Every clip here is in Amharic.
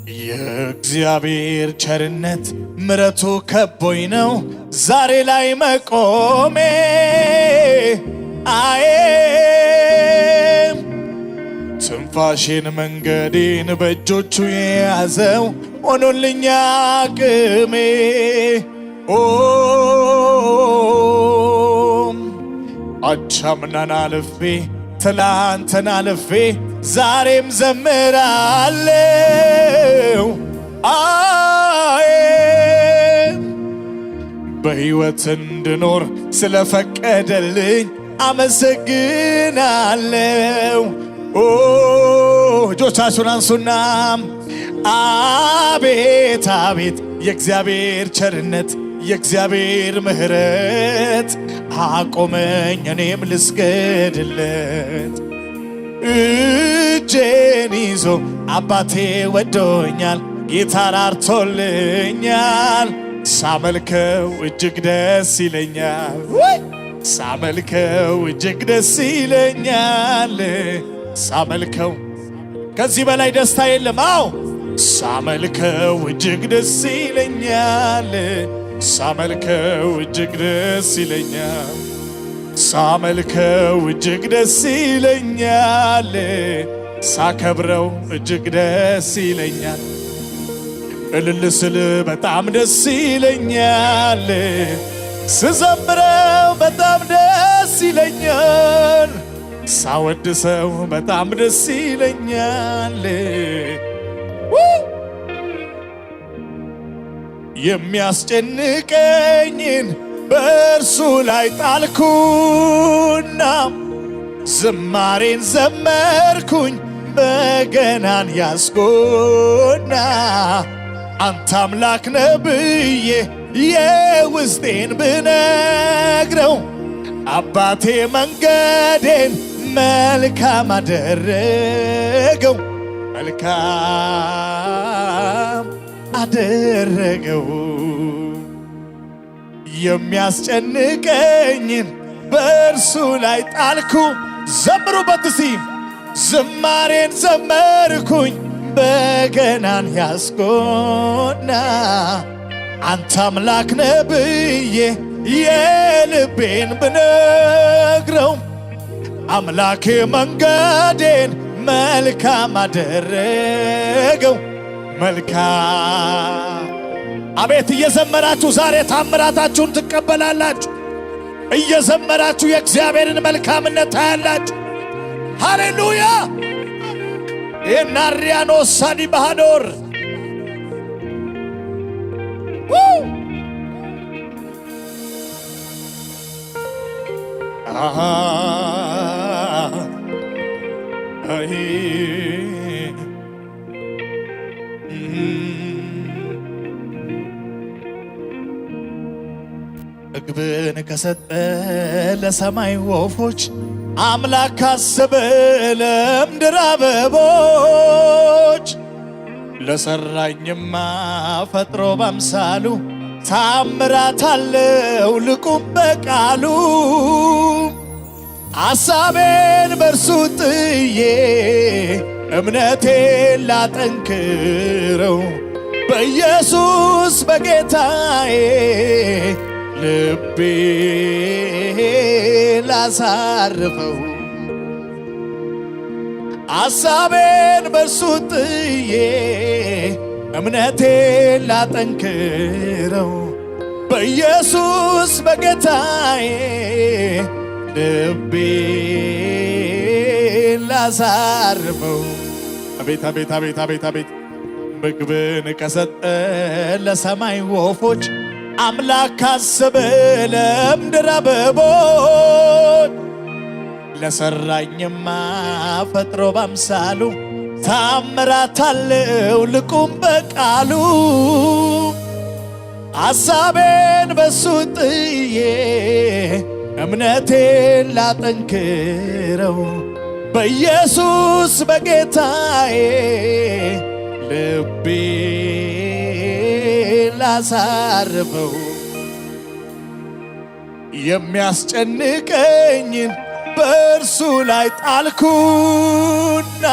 የእግዚአብሔር ቸርነት ምሕረቱ ከቦኝ ነው ዛሬ ላይ መቆሜ ትንፋሼን መንገዴን በእጆቹ የያዘው ሆኖልኛ አቅሜ አቻምናን አልፌ ትላንትን አልፌ ዛሬም ዘምራለሁ በሕይወት እንድኖር ስለፈቀደልኝ አመሰግናለሁ እጆቻችሁን አንሱና አቤት አቤት የእግዚአብሔር ቸርነት የእግዚአብሔር ምሕረት አቆመኝ እኔም ልስገድለት እጄን ይዞ አባቴ ወዶኛል ጌታን አርቶልኛል ሳመልከው እጅግ ደስ ይለኛል ሳመልከው እጅግ ደስ ይለኛል ሳመልከው ከዚህ በላይ ደስታ የለም አው ሳመልከው እጅግ ደስ ይለኛል ሳመልከው እጅግ ደስ ይለኛል ሳመልከው እጅግ ደስ ይለኛል ሳከብረው እጅግ ደስ ይለኛል እልል ስል በጣም ደስ ይለኛል ስዘምረው በጣም ደስ ይለኛል ሳወድሰው በጣም ደስ ይለኛል የሚያስጨንቀኝን በእርሱ ላይ ጣልኩና ዝማሬን ዘመርኩኝ በገናን ያስጎና አንተ አምላክ ነህ ብዬ የውስጤን ብነግረው አባቴ መንገዴን መልካም አደረገው መልካም አደረገው የሚያስጨንቀኝን በእርሱ ላይ ጣልኩ ዘምሩበት እስቲ ዝማሬን ዘመርኩኝ በገናን ያስጎና አንተ አምላክ ነህ ብዬ የልቤን ብነግረው አምላኬ መንገዴን መልካም አደረገው መልካም አቤት እየዘመራችሁ ዛሬ ታምራታችሁን ትቀበላላችሁ እየዘመራችሁ የእግዚአብሔርን መልካምነት ታያላችሁ ሃሌሉያ የናሪያኖስ ሳዲ ባሃዶር ምግብን ከሰጠ ለሰማይ ወፎች አምላክ ካሰበ ለምድር አበቦች ለሰራኝማ ፈጥሮ ባምሳሉ ታምራት አለው ልቁም በቃሉ አሳቤን በርሱ ጥዬ እምነቴን ላጠንክረው በኢየሱስ በጌታዬ ልቤ ላሳርፈው አሳቤን በርሱ ጥዬ እምነቴን ላጠንክረው በኢየሱስ በጌታዬ ልቤ ላሳርፈው አቤት አቤት አቤት አቤት አቤት ምግብን ከሰጠ ለሰማይ ወፎች አምላክ ካሰበ ለምድር አበቦች ለሰራኝማ ፈጥሮ ባምሳሉ ታምራት አለው ልቁም በቃሉ አሳቤን በሱ ጥዬ እምነቴን ላጠንክረው በኢየሱስ በጌታዬ ልቤ ላሳርፈው የሚያስጨንቀኝን በእርሱ ላይ ጣልኩና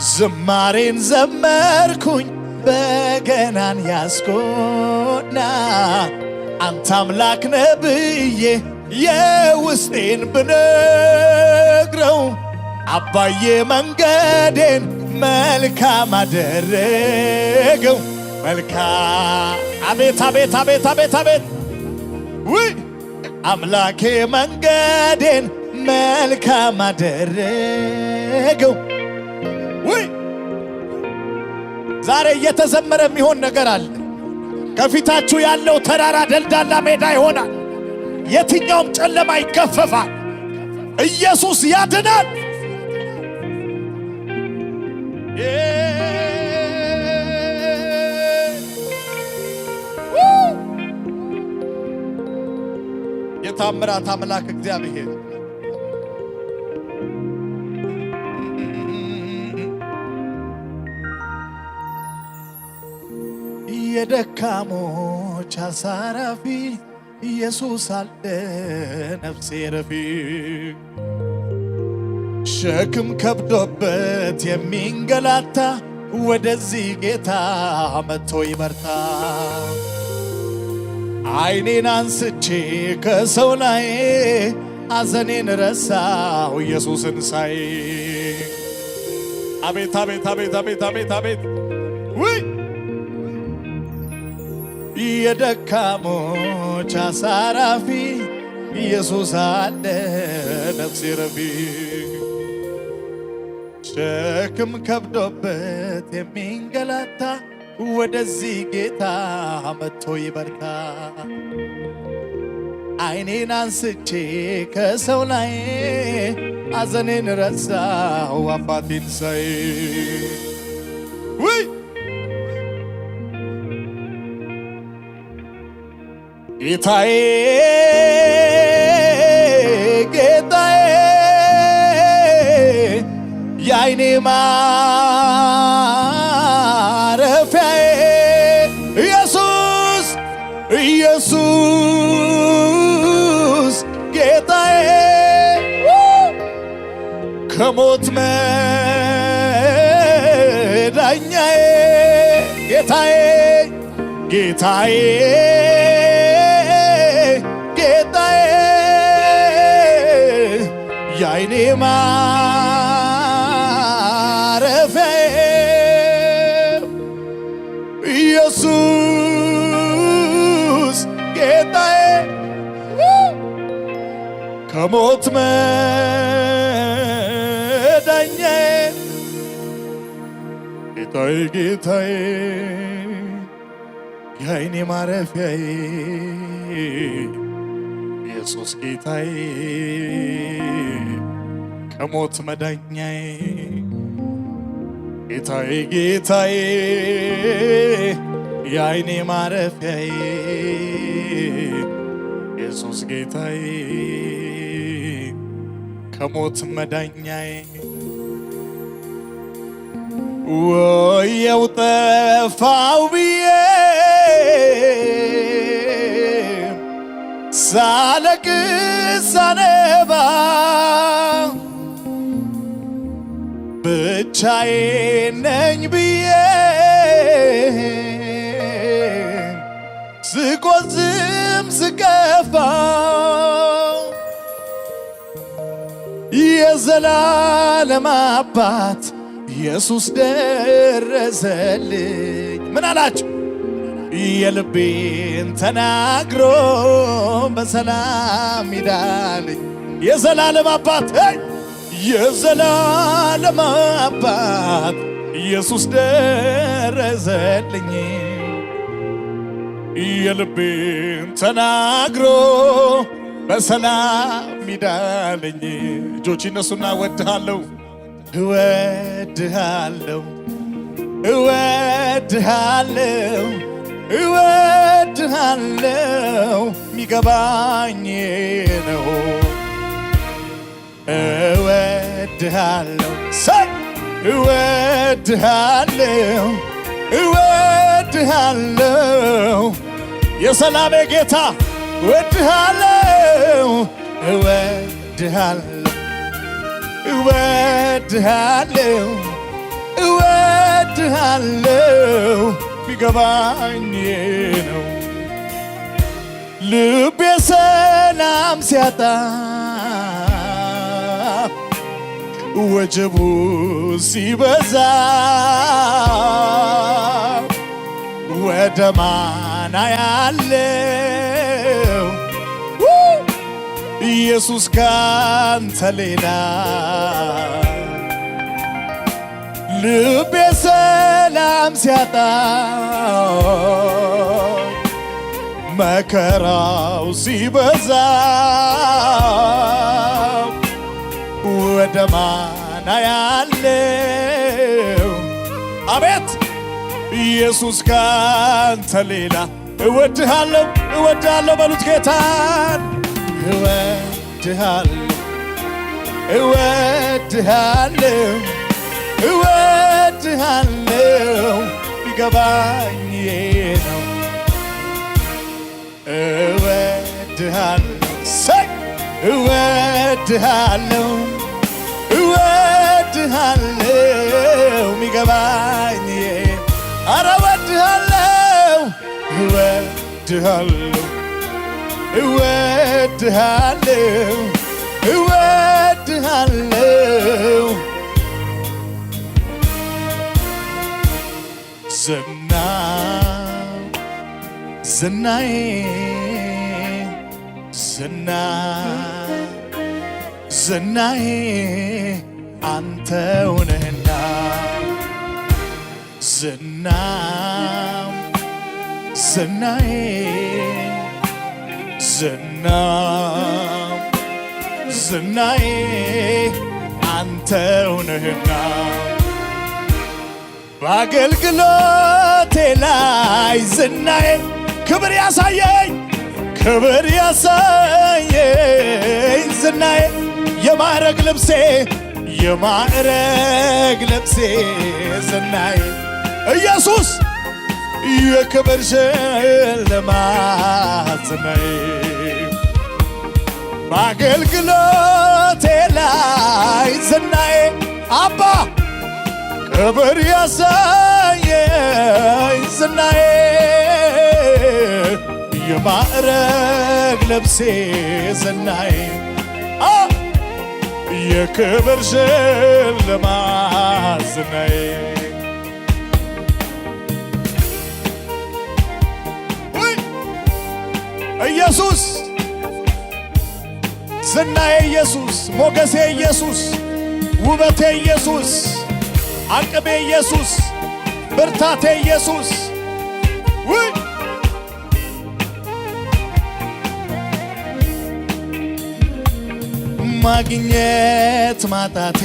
ዝማሬን ዘመርኩኝ በገናን ያስኮና አንተ አምላክ ነህ ብዬ የውስጤን ብነግረው አባዬ መንገዴን መልካም አደረገው መልካም አቤት አቤት አቤት አቤት አቤት ውይ አምላኬ መንገዴን መልካም አደረገው ውይ ዛሬ እየተዘመረ የሚሆን ነገር አለ። ከፊታችሁ ያለው ተራራ ደልዳላ ሜዳ ይሆናል። የትኛውም ጨለማ ይገፈፋል። ኢየሱስ ያድናል። የታምራት አምላክ እግዚአብሔር የደካሞች አሳራፊ ኢየሱስ አለ ነፍሴ ረፊ ሸክም ከብዶበት የሚንገላታ ወደዚህ ጌታ መጥቶ ይበርታ። ዓይኔን አንስቼ ከሰው ላይ አዘኔን ረሳው ኢየሱስን ሳይ አቤት አቤት አቤት አቤት አቤት አቤት ውይ የደካሞች አሳራፊ ኢየሱስ አለ ነፍሴ ረፊ ሸክም ከብዶበት የሚንገላታ ወደዚህ ጌታ መጥቶ ይበርታ። ዓይኔን አንስቼ ከሰው ላይ አዘኔን ረሳው አባቴን ሳይ ውይ ጌታዬ ጌታዬ የዓይኔ ማረፊያዬ ኢየሱስ ኢየሱስ ጌታዬ ከሞት መዳኛዬ ጌታዬ ጌታዬ የዓይኔ ማረፊያዬ ኢየሱስ ጌታዬ ከሞት መዳኛዬ ጌታዬ ጌታዬ የዓይኔ ማረፊያዬ ኢየሱስ ጌታዬ ከሞት መዳኛዬ ጌታዬ ጌታዬ የዓይኔ ማረፊያዬ ኢየሱስ ጌታዬ ከሞት መዳኛዬ ወየው ጠፋው ብዬ ሳለቅስ ሳነባ ብቻዬን ነኝ ብዬ ስቆዝም ስከፋ የዘላለም አባት ኢየሱስ ደረሰልኝ። ምን አላችሁ? የልቤን ተናግሮ በሰላም ይዳልኝ። የዘላለም አባት የዘላለም አባት ኢየሱስ ደረሰልኝ። የልቤን ተናግሮ በሰላም ይዳልኝ። እጆች ይነሱና እወድሃለሁ እወድሃለሁ እወድሃለሁ እወድሃለሁ ሚገባኝ ነው እወድሃለሁ ሰይ እወድሃለሁ እወድሃለሁ የሰላሜ ጌታ እወድሃለሁ እወድሃለሁ እወድሃለሁ እወድሃለሁ ቢገባኝ ነው ልቤ ሰላም ሲያጣ ወጀቡ ሲበዛ ወደ ማን አያለው ኢየሱስ ካንተ ሌላ ልቤ ሰላም ሲያጣ መከራው ሲበዛ ወደ ማን አያለው አቤት ኢየሱስ ካንተ ሌላ እወድሃለሁ እወድሃለሁ በሉት ጌታን እወድሃለሁ እወድሃለሁ እወድሃለሁ ቢገባኝ ነው እወድሃለሁ እወድሃለሁ እወድሃለሁ ሚገባኝ አረ እወድሃለሁ እወድሃለሁ እወድሃለሁ እወድሃለሁ ዝናዬ ዝናዬ አንተው ነህና ዝናዬ አንተው ነህና በአገልግሎቴ ላይ ዝናዬ ክብር ያሳየኝ ዝናዬ የማዕረግ ልብሴ ዝናዬ ኢየሱስ የክብር ሽልማት ዝናዬ በአገልግሎቴ ላይ ዝናዬ አባ ክብር ያሳየኝ ዝናዬ የማዕረግ ልብሴ ዝናዬ የክብር ሽልማት ዝናዬ ኢየሱስ ዝናዬ ኢየሱስ ሞገሴ ኢየሱስ ውበቴ ኢየሱስ አቅሜ ኢየሱስ ብርታቴ ኢየሱስ ማግኘት ማጣቴ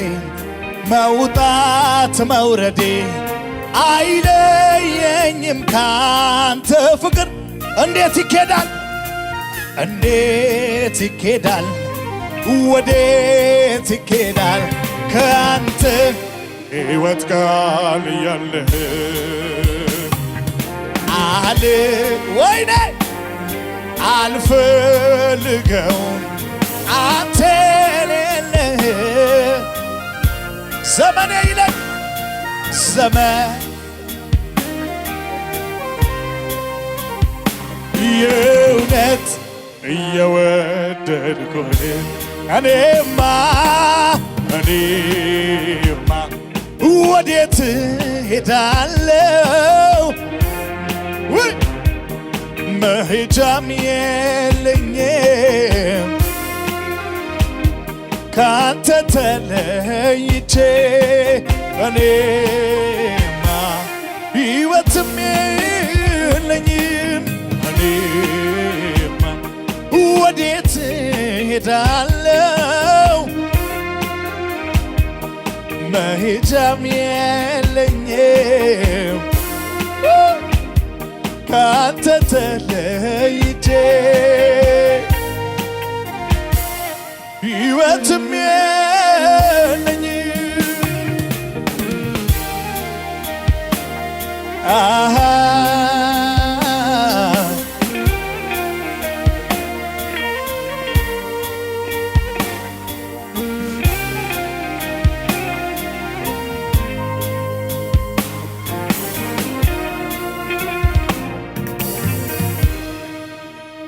መውጣት መውረዴ አይለየኝም ካንተ ፍቅር እንዴት ይኬዳል ወዴት ይኬዳል ካንተ ሕይወት ቃል ያለህ ወይኔ አልፈልገውም አንተ ሌለህ ዘመኔ ይለኝ የእውነት እየወደድኩህ እኔማ ወዴት ሄዳለሁ መሄጃም የለኝም ካንተ ተለይቼ እኔማ ሕይወትም የለኝም እኔማ ወዴት ሄዳለሁ መሄጃም የለኝም ካንተ ተለይቼ ሕይወትም የለኝም